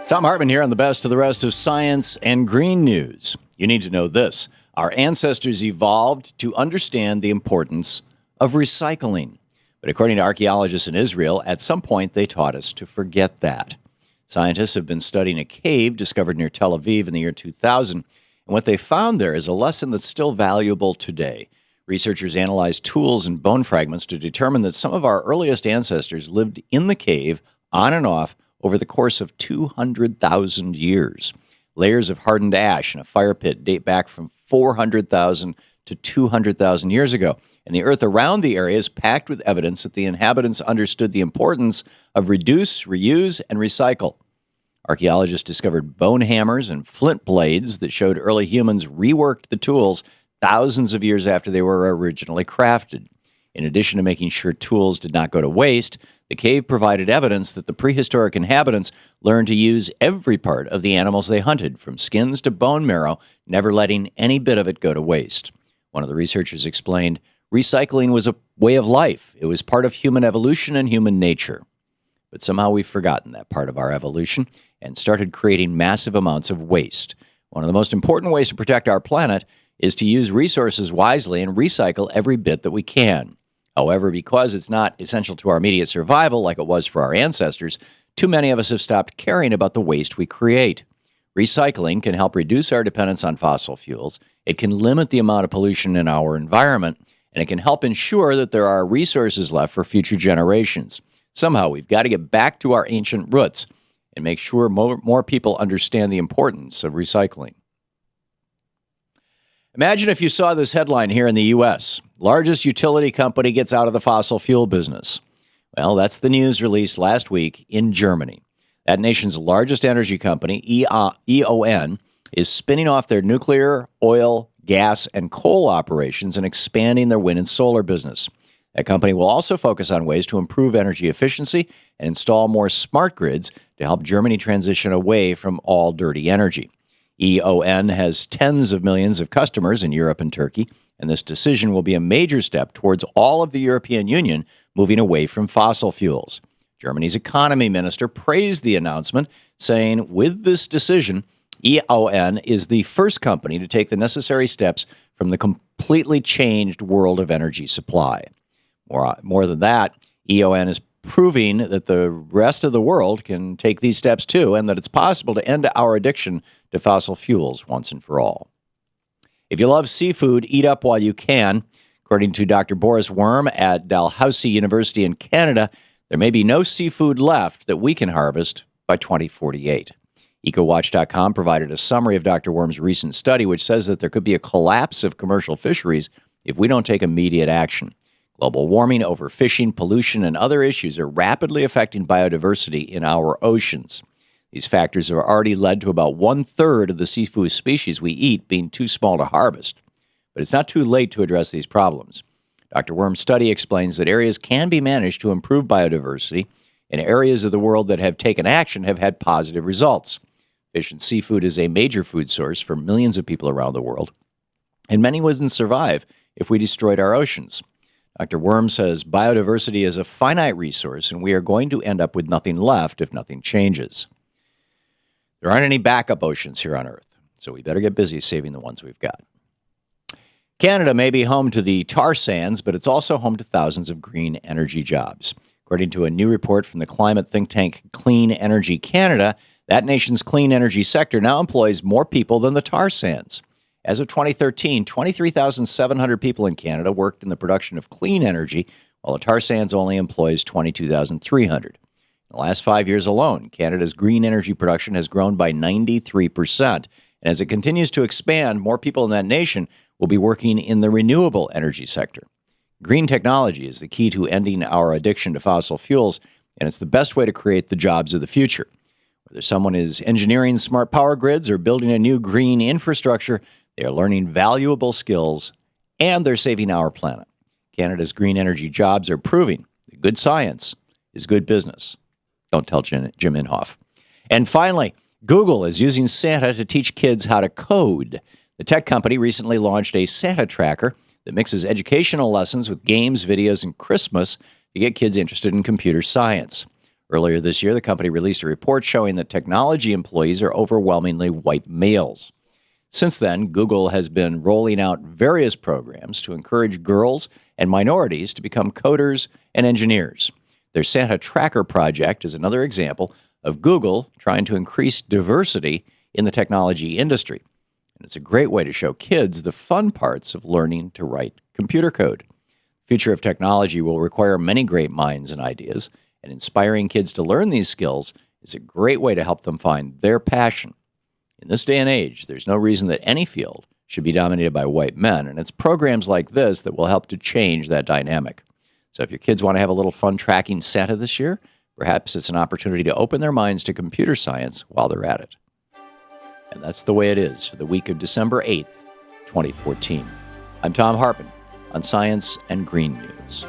Thom Hartmann here on the best of the rest of science and green news. You need to know this. Our ancestors evolved to understand the importance of recycling. But according to archaeologists in Israel, at some point they taught us to forget that. Scientists have been studying a cave discovered near Tel Aviv in the year 2000, and what they found there is a lesson that's still valuable today. Researchers analyzed tools and bone fragments to determine that some of our earliest ancestors lived in the cave on and off over the course of 200,000 years. Layers of hardened ash in a fire pit date back from 400,000 to 200,000 years ago, and the earth around the area is packed with evidence that the inhabitants understood the importance of reduce, reuse, and recycle. Archaeologists discovered bone hammers and flint blades that showed early humans reworked the tools thousands of years after they were originally crafted. In addition to making sure tools did not go to waste, the cave provided evidence that the prehistoric inhabitants learned to use every part of the animals they hunted, from skins to bone marrow, never letting any bit of it go to waste. One of the researchers explained, recycling was a way of life. It was part of human evolution and human nature. But somehow we've forgotten that part of our evolution and started creating massive amounts of waste. One of the most important ways to protect our planet is to use resources wisely and recycle every bit that we can. However, because it's not essential to our immediate survival like it was for our ancestors, too many of us have stopped caring about the waste we create. Recycling can help reduce our dependence on fossil fuels, it can limit the amount of pollution in our environment, and it can help ensure that there are resources left for future generations. Somehow, we've got to get back to our ancient roots and make sure more people understand the importance of recycling. Imagine if you saw this headline here in the U.S. Largest utility company gets out of the fossil fuel business. Well, that's the news released last week in Germany. That nation's largest energy company, e.on, is spinning off their nuclear, oil, gas, and coal operations and expanding their wind and solar business. That company will also focus on ways to improve energy efficiency and install more smart grids to help Germany transition away from all dirty energy. e.on has tens of millions of customers in Europe and Turkey, and this decision will be a major step towards all of the European Union moving away from fossil fuels. Germany's economy minister praised the announcement, saying, with this decision, e.on is the first company to take the necessary steps from the completely changed world of energy supply. More than that, e.on is proving that the rest of the world can take these steps too, and that it's possible to end our addiction to fossil fuels once and for all. If you love seafood, eat up while you can. According to Dr. Boris Worm at Dalhousie University in Canada, there may be no seafood left that we can harvest by 2048. EcoWatch.com provided a summary of Dr. Worm's recent study, which says that there could be a collapse of commercial fisheries if we don't take immediate action. Global warming, overfishing, pollution, and other issues are rapidly affecting biodiversity in our oceans. These factors have already led to about one-third of the seafood species we eat being too small to harvest. But it's not too late to address these problems. Dr. Worm's study explains that areas can be managed to improve biodiversity, and areas of the world that have taken action have had positive results. Fish and seafood is a major food source for millions of people around the world, and many wouldn't survive if we destroyed our oceans. Dr. Worm says biodiversity is a finite resource, and we are going to end up with nothing left if nothing changes. There aren't any backup oceans here on Earth, so we better get busy saving the ones we've got. Canada may be home to the tar sands, but it's also home to thousands of green energy jobs. According to a new report from the climate think tank Clean Energy Canada, that nation's clean energy sector now employs more people than the tar sands. As of 2013, 23,700 people in Canada worked in the production of clean energy, while the tar sands only employs 22,300. In the last 5 years alone, Canada's green energy production has grown by 93%. And as it continues to expand, more people in that nation will be working in the renewable energy sector. Green technology is the key to ending our addiction to fossil fuels, and it's the best way to create the jobs of the future. Whether someone is engineering smart power grids or building a new green infrastructure, they are learning valuable skills, and they're saving our planet. Canada's green energy jobs are proving that good science is good business. Don't tell Jim Inhofe. And finally, Google is using Santa to teach kids how to code. The tech company recently launched a Santa tracker that mixes educational lessons with games, videos, and Christmas to get kids interested in computer science. Earlier this year, the company released a report showing that technology employees are overwhelmingly white males. Since then, Google has been rolling out various programs to encourage girls and minorities to become coders and engineers. Their Santa Tracker project is another example of Google trying to increase diversity in the technology industry. And it's a great way to show kids the fun parts of learning to write computer code. The future of technology will require many great minds and ideas, and inspiring kids to learn these skills is a great way to help them find their passion. In this day and age, there's no reason that any field should be dominated by white men, and it's programs like this that will help to change that dynamic. So if your kids want to have a little fun tracking Santa this year, perhaps it's an opportunity to open their minds to computer science while they're at it. And that's the way it is for the week of December 8th, 2014. I'm Thom Hartmann on Science and Green News.